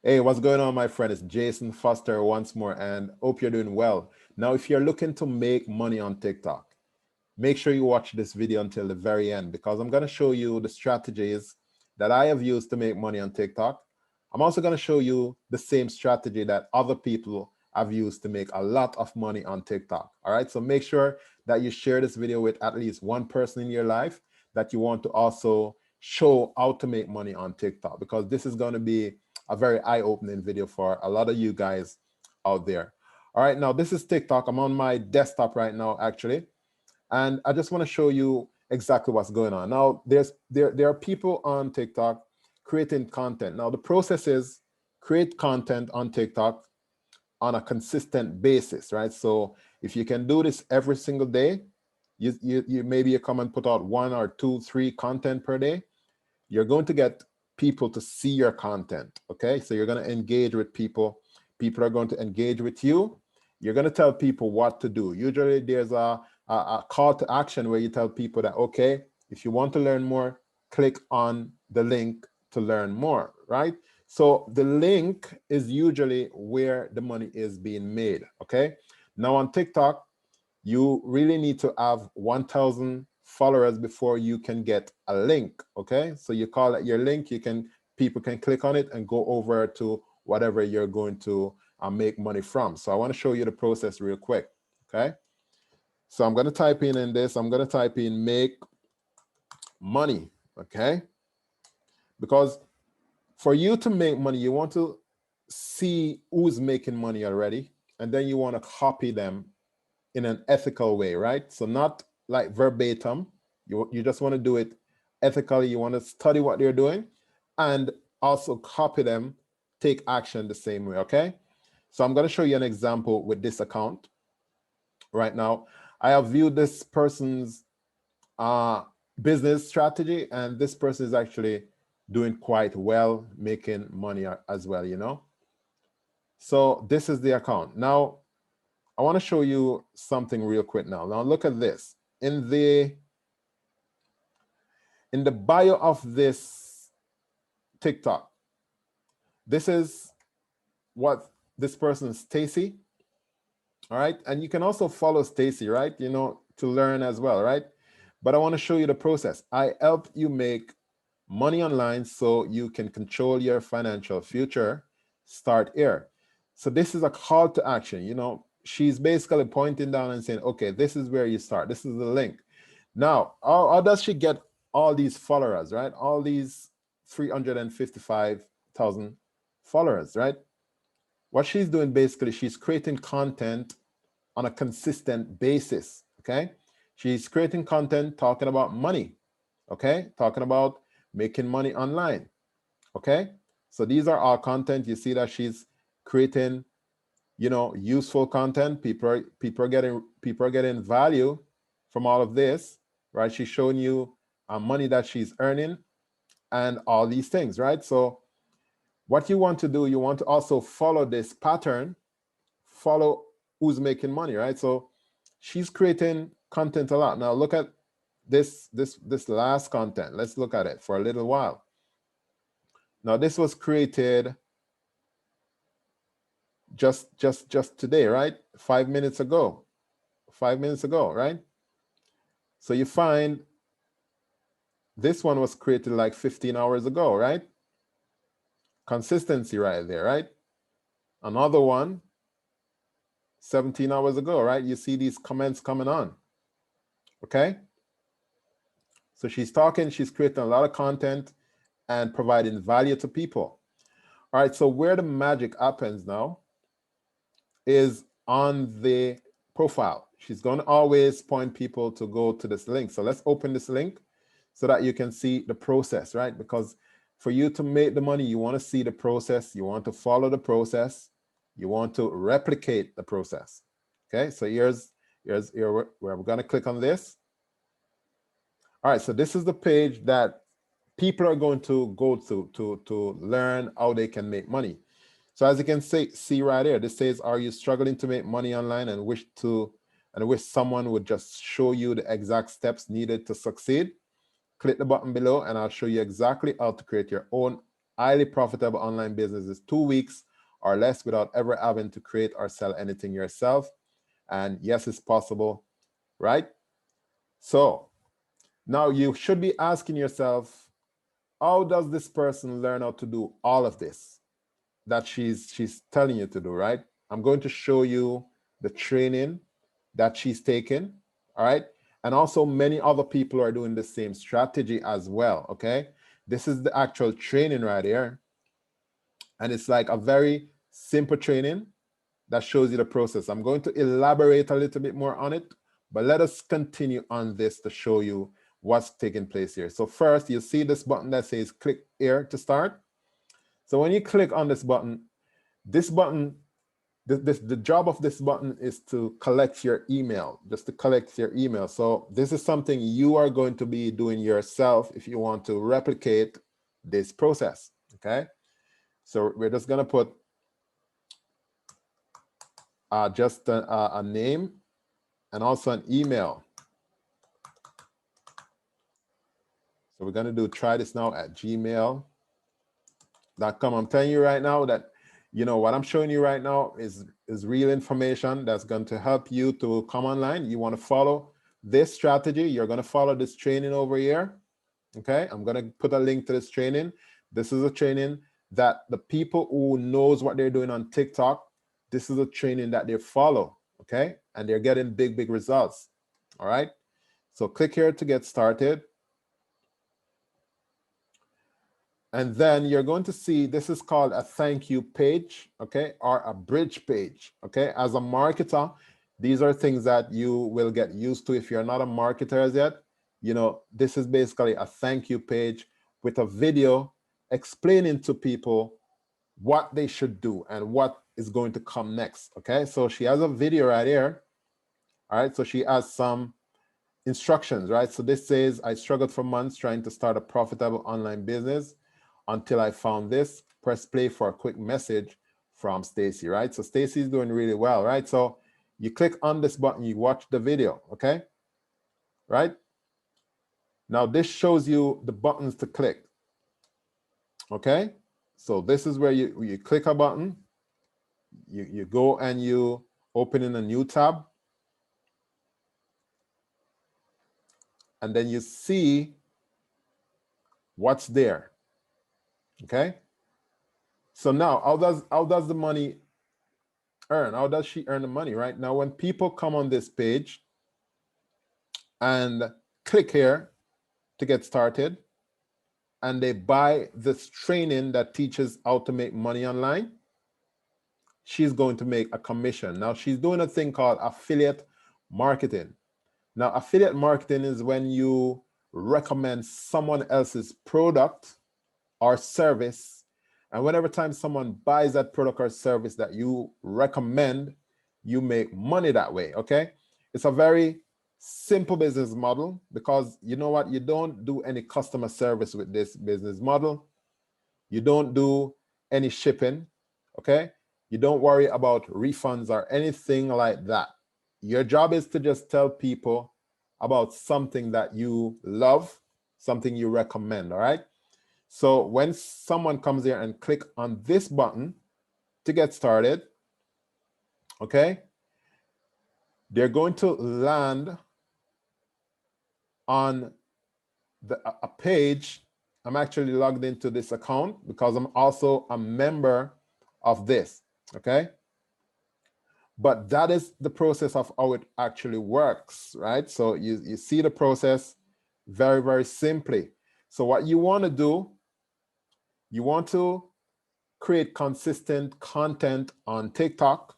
Hey, what's going on, my friend? It's Jason Foster once more, and hope you're doing well. Now, if you're looking to make money on TikTok, make sure you watch this video until the very end because I'm going to show you the strategies that I have used to make money on TikTok. I'm also going to show you the same strategy that other people have used to make a lot of money on TikTok. All right, so make sure that you share this video with at least one person in your life that you want to also show how to make money on TikTok, because this is going to be a very eye-opening video for a lot of you guys out there. All right, now this is TikTok. I'm on my desktop right now, actually. And I just want to show you exactly what's going on. Now, there are people on TikTok creating content. Now, the process is create content on TikTok on a consistent basis, right? So if you can do this every single day, you maybe you come and put out 1 or 2, 3 content per day, you're going to get people to see your content, okay? So you're going to engage with people. People are going to engage with you. You're going to tell people what to do. Usually there's a call to action where you tell people that, okay, if you want to learn more, click on the link to learn more, right? So the link is usually where the money is being made, okay? Now on TikTok, you really need to have 1,000 followers before you can get a link, okay? So you call it your link, people can click on it and go over to whatever you're going to make money from. So I want to show you the process real quick, okay? So I'm going to type in this, I'm going to type in make money, okay? Because for you to make money, you want to see who's making money already, and then you want to copy them in an ethical way, right? So not like verbatim. You just want to do it ethically. You want to study what they're doing and also copy them, take action the same way, okay? So I'm going to show you an example with this account right now. I have viewed this person's uh, business strategy, and this person is actually doing quite well, making money as well, you know? So this is the account. Now, I want to show you something real quick now. Now look at this. In the bio of this TikTok, this is what this person, Stacy, all right? And you can also follow Stacy, right? You know, to learn as well, right? But I want to show you the process. I help you make money online so you can control your financial future. Start here. So this is a call to action. You know, she's basically pointing down and saying, okay, this is where you start. This is the link. Now, how does she get all these followers, right? All these 355,000 followers, right? What she's doing basically, she's creating content on a consistent basis, okay? She's creating content talking about money, okay? Talking about making money online, okay? So these are all content. You see that she's creating, you know, useful content. People are getting value from all of this, right? She's showing you money that she's earning and all these things, right? So what you want to do, you want to also follow this pattern, follow who's making money, right? So she's creating content a lot. Now look at this last content. Let's look at it for a little while. Now this was created just today, right? 5 minutes ago. 5 minutes ago, right? So you find this one was created like 15 hours ago, right? Consistency right there, right? Another one 17 hours ago, right? You see these comments coming on, okay? So she's talking, she's creating a lot of content and providing value to people. All right, so where the magic happens now is on the profile. She's going to always point people to go to this link. So let's open this link so that you can see the process, right? Because for you to make the money, you want to see the process, you want to follow the process, you want to replicate the process. Okay, so here's where we're going to click on this. All right, so this is the page that people are going to go to learn how they can make money. So as you can see right here, this says, are you struggling to make money online and wish someone would just show you the exact steps needed to succeed? Click the button below and I'll show you exactly how to create your own highly profitable online business is 2 weeks or less without ever having to create or sell anything yourself. And yes, it's possible, right? So now you should be asking yourself, how does this person learn how to do all of this that she's telling you to do, right? I'm going to show you the training that she's taken, all right? And also many other people are doing the same strategy as well, okay? This is the actual training right here. And it's like a very simple training that shows you the process. I'm going to elaborate a little bit more on it, but let us continue on this to show you what's taking place here. So first, you see this button that says click here to start. So when you click on this button, the job of this button is to collect your email, just to collect your email. So this is something you are going to be doing yourself if you want to replicate this process, okay? So we're just gonna put just a name and also an email. So we're gonna try this now at gmail.com. I'm telling you right now that, you know, what I'm showing you right now is real information that's going to help you to come online. You want to follow this strategy. You're going to follow this training over here. Okay, I'm going to put a link to this training. This is a training that the people who knows what they're doing on TikTok, this is a training that they follow. Okay, and they're getting big results. All right, so click here to get started. And then you're going to see this is called a thank you page, okay, or a bridge page, okay? As a marketer, these are things that you will get used to if you're not a marketer as yet. You know, this is basically a thank you page with a video explaining to people what they should do and what is going to come next, okay? So she has a video right here, all right? So she has some instructions, right? So this says, I struggled for months trying to start a profitable online business until I found this. Press play for a quick message from Stacy, right? So Stacy's doing really well, right? So you click on this button, you watch the video, okay? Right? Now this shows you the buttons to click, okay? So this is where you click a button, you go and you open in a new tab, and then you see what's there, okay? So now, how does the money earn? How does she earn the money, right? Now, when people come on this page and click here to get started, and they buy this training that teaches how to make money online, she's going to make a commission. Now, she's doing a thing called affiliate marketing. Now, affiliate marketing is when you recommend someone else's product or service, and whenever time someone buys that product or service that you recommend, you make money that way, okay? It's a very simple business model because you know what? You don't do any customer service with this business model. You don't do any shipping, okay? You don't worry about refunds or anything like that. Your job is to just tell people about something that you love, something you recommend, all right? So when someone comes here and click on this button to get started, okay, they're going to land on a page. I'm actually logged into this account because I'm also a member of this, okay? But that is the process of how it actually works, right? So you see the process very simply. So what you want to do, you want to create consistent content on TikTok.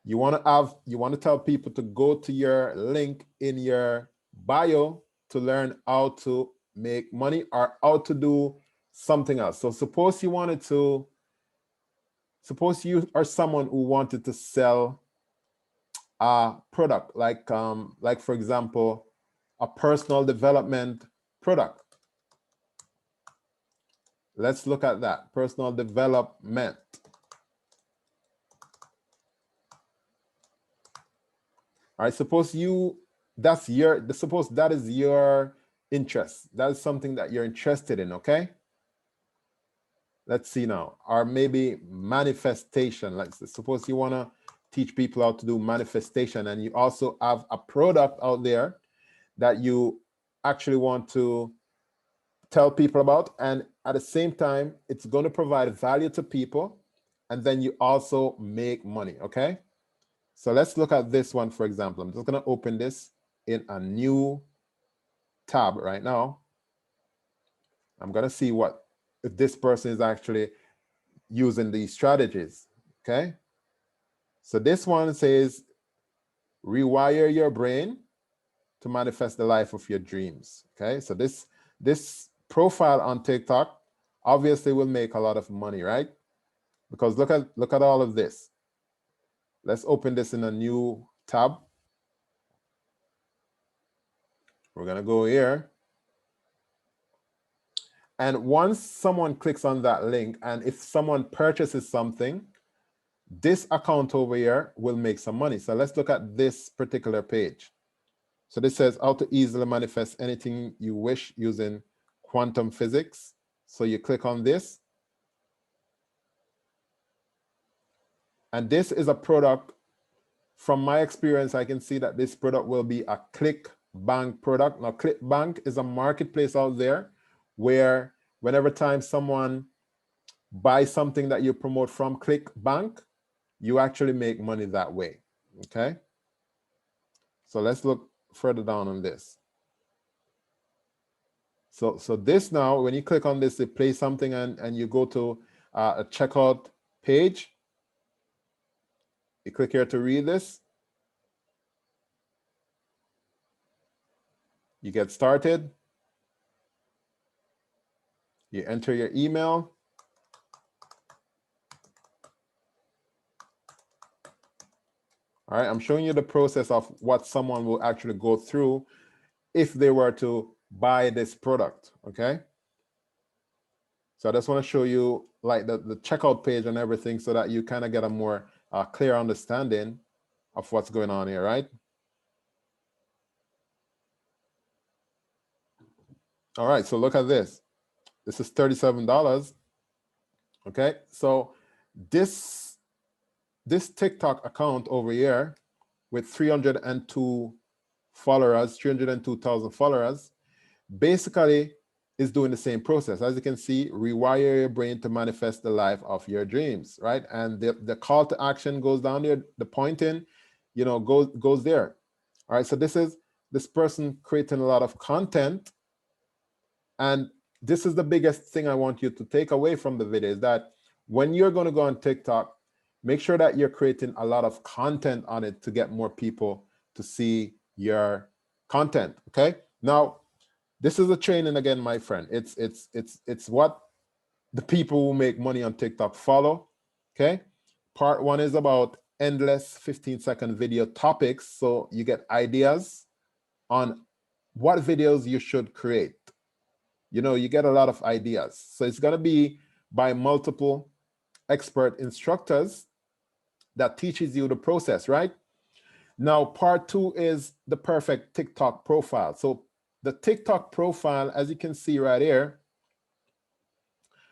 You want to tell people to go to your link in your bio to learn how to make money or how to do something else. So suppose you are someone who wanted to sell a product like for example, a personal development product. Let's look at that, personal development. All right, suppose that is your interest. That is something that you're interested in, okay? Let's see now, or maybe manifestation. Like suppose you want to teach people how to do manifestation, and you also have a product out there that you actually want to tell people about, and at the same time it's going to provide value to people, and then you also make money. Okay, so let's look at this one. For example, I'm just going to open this in a new tab right now. I'm going to see what if this person is actually using these strategies. Okay, so this one says rewire your brain to manifest the life of your dreams. Okay, so this profile on TikTok obviously will make a lot of money, right? Because look at all of this. Let's open this in a new tab. We're gonna go here, and once someone clicks on that link, and if someone purchases something, this account over here will make some money. So let's look at this particular page. So this says how to easily manifest anything you wish using quantum physics. So you click on this, and this is a product. From my experience, I can see that this product will be a ClickBank product. Now, ClickBank is a marketplace out there where whenever time someone buys something that you promote from ClickBank, you actually make money that way. Okay, so let's look further down on this. So this now, when you click on this, it plays something, and you go to a checkout page. You click here to read this. You get started. You enter your email. All right, I'm showing you the process of what someone will actually go through if they were to buy this product, okay? So I just want to show you like the checkout page and everything so that you kind of get a more clear understanding of what's going on here, right? All right, so look at this. This is $37, okay? So this TikTok account over here with 302 followers, 302,000 followers, basically is doing the same process. As you can see, rewire your brain to manifest the life of your dreams, right? And the call to action goes down there, the pointing, you know, goes there. All right, so this person creating a lot of content, and this is the biggest thing I want you to take away from the video is that when you're going to go on TikTok, make sure that you're creating a lot of content on it to get more people to see your content. Okay, now this is a training again, my friend. It's what the people who make money on TikTok follow. Okay, part one is about endless 15-second video topics, so you get ideas on what videos you should create. You know, you get a lot of ideas. So it's going to be by multiple expert instructors that teaches you the process, right? Now, part two is the perfect TikTok profile. So the TikTok profile, as you can see right here,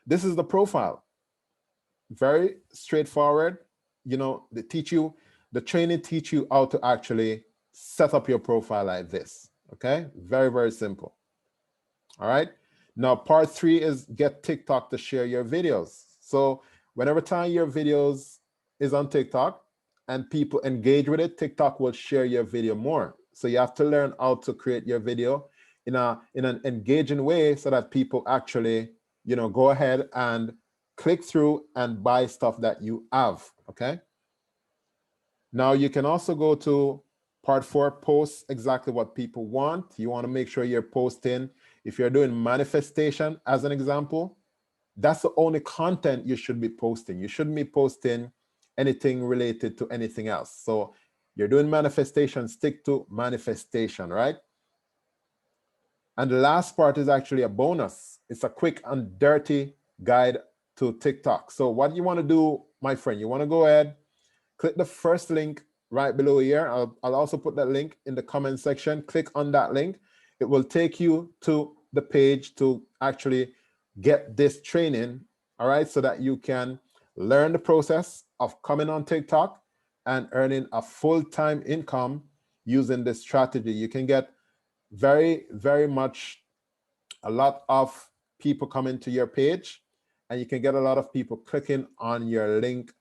this is the profile. Very straightforward. You know, the training teach you how to actually set up your profile like this. Okay, very, very simple. All right. Now, part three is get TikTok to share your videos. So whenever time your videos is on TikTok and people engage with it, TikTok will share your video more. So you have to learn how to create your video in an engaging way so that people actually, you know, go ahead and click through and buy stuff that you have. Okay. Now you can also go to part four, post exactly what people want. You want to make sure you're posting. If you're doing manifestation, as an example, that's the only content you should be posting. You shouldn't be posting anything related to anything else. So you're doing manifestation, stick to manifestation, right? And the last part is actually a bonus. It's a quick and dirty guide to TikTok. So what you want to do, my friend, you want to go ahead, click the first link right below here. I'll also put that link in the comment section. Click on that link. It will take you to the page to actually get this training all right, so that you can learn the process of coming on TikTok and earning a full-time income using this strategy. You can get very, very much a lot of people coming to your page, and you can get a lot of people clicking on your link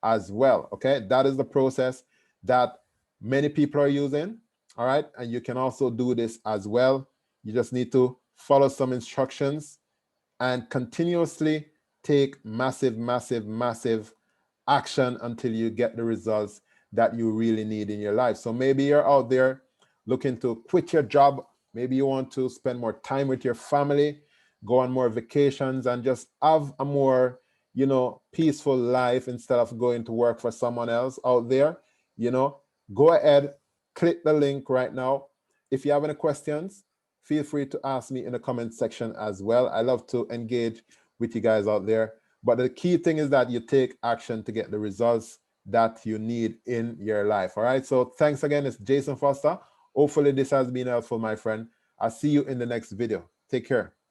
as well. Okay, that is the process that many people are using. All right, and you can also do this as well. You just need to follow some instructions and continuously take massive, massive, massive action until you get the results that you really need in your life. So maybe you're out there looking to quit your job. Maybe you want to spend more time with your family, go on more vacations, and just have a more, peaceful life instead of going to work for someone else out there. Go ahead, click the link right now. If you have any questions, feel free to ask me in the comment section as well. I love to engage with you guys out there. But the key thing is that you take action to get the results that you need in your life. All right. So thanks again. It's Jason Foster. Hopefully this has been helpful, my friend. I'll see you in the next video. Take care.